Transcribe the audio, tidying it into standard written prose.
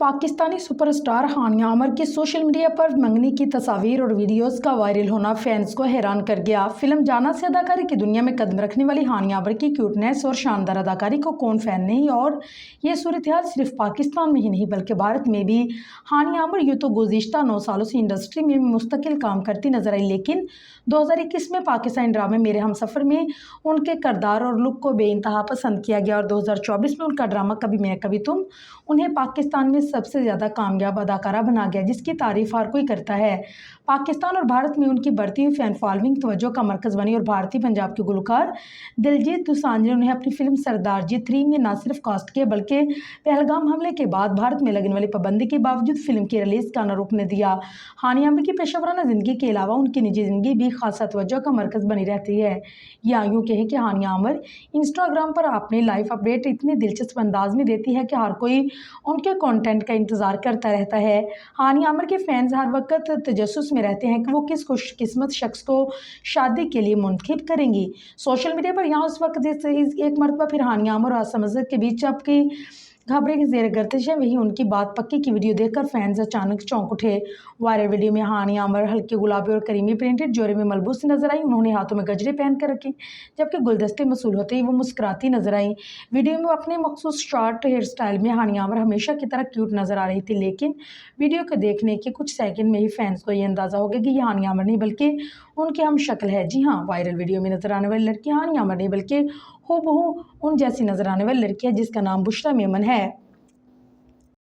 Pakistani superstar हानिया आमर की social media पर मंगनी की तस्वीर और वीडियोस का वायरल होना फैंस को हैरान कर गया। फिल्म जाना से अदाकारी की दुनिया में कदम रखने वाली हानिया आमर की क्यूटनेस और शानदार अदाकारी को कौन फैन नहीं, और ये सूरत हाल सिर्फ पाकिस्तान में ही नहीं बल्कि भारत में भी। हानिया आमर यूँ तो गुज़िश्ता 9 सालों से इंडस्ट्री में मुस्तकिल काम करती नजर आई, लेकिन 2021 में पाकिस्तानी ड्रामे मेरे हमसफ़र में उनके किरदार और लुक को बेइंतहा पसंद किया गया, और 2024 में उनका ड्रामा कभी मैं कभी तुम उन्हें पाकिस्तान में सबसे ज़्यादा कामयाब अदाकारा बना गया, जिसकी तारीफ हर कोई करता है। पाकिस्तान और भारत में उनकी बढ़ती हुई फैन फॉलोइंग तवज्जो का मरकज़ बनी, और भारतीय पंजाब के गुलकार दिलजीत दोसांझ ने उन्हें अपनी फिल्म सरदारजी 3 में न सिर्फ कास्ट किया बल्कि पहलगाम हमले के बाद भारत में लगने वाली पाबंदी के बावजूद फिल्म की रिलीज़ का न रुकने दिया। हानिया आमर की पेशेवराना ज़िंदगी के अलावा उनकी निजी ज़िंदगी भी खासा तवज्जो का मरकज़ बनी रहती है। या यूँ कहें कि हानिया आमर इंस्टाग्राम पर अपनी लाइफ अपडेट इतनी दिलचस्प अंदाज में देती है कि हर कोई उनके कंटेंट का इंतज़ार करता रहता है। हानिया आमर के फैंस हर वक्त तजस्सुस में रहते हैं कि वो किस खुशकिस्मत शख्स को शादी के लिए मुंतखब करेंगी। सोशल मीडिया पर यहाँ उस वक्त एक मरतबा फिर हानिया आमर और आसिम अजहर के बीच आपकी खबरें की ज़ेर गर्दिश है, वहीं उनकी बात पक्की की वीडियो देखकर फैंस अचानक चौंक उठे। वायरल वीडियो में हानिया आमर हल्के गुलाबी और करीमी प्रिंटेड जोड़े में मलबूस नजर आई। उन्होंने हाथों में गजरे पहन कर रखे, जबकि गुलदस्ते मसूल होते ही वो मुस्कुराती नजर आई। वीडियो में अपने मखसूस शॉर्ट हेयर स्टाइल में हानिया आमर हमेशा की तरह क्यूट नजर आ रही थी, लेकिन वीडियो को देखने के कुछ सेकंड में ही फैंस को ये अंदाज़ा हो गया कि ये हानिया आमर नहीं बल्कि उनकी हम शक्ल है। जी हाँ, वायरल वीडियो में नजर आने वाली लड़की हानिया आमर नहीं बल्कि हूबहू उन जैसी नजर आने वाली लड़की है जिसका नाम बुशरा मेमन है।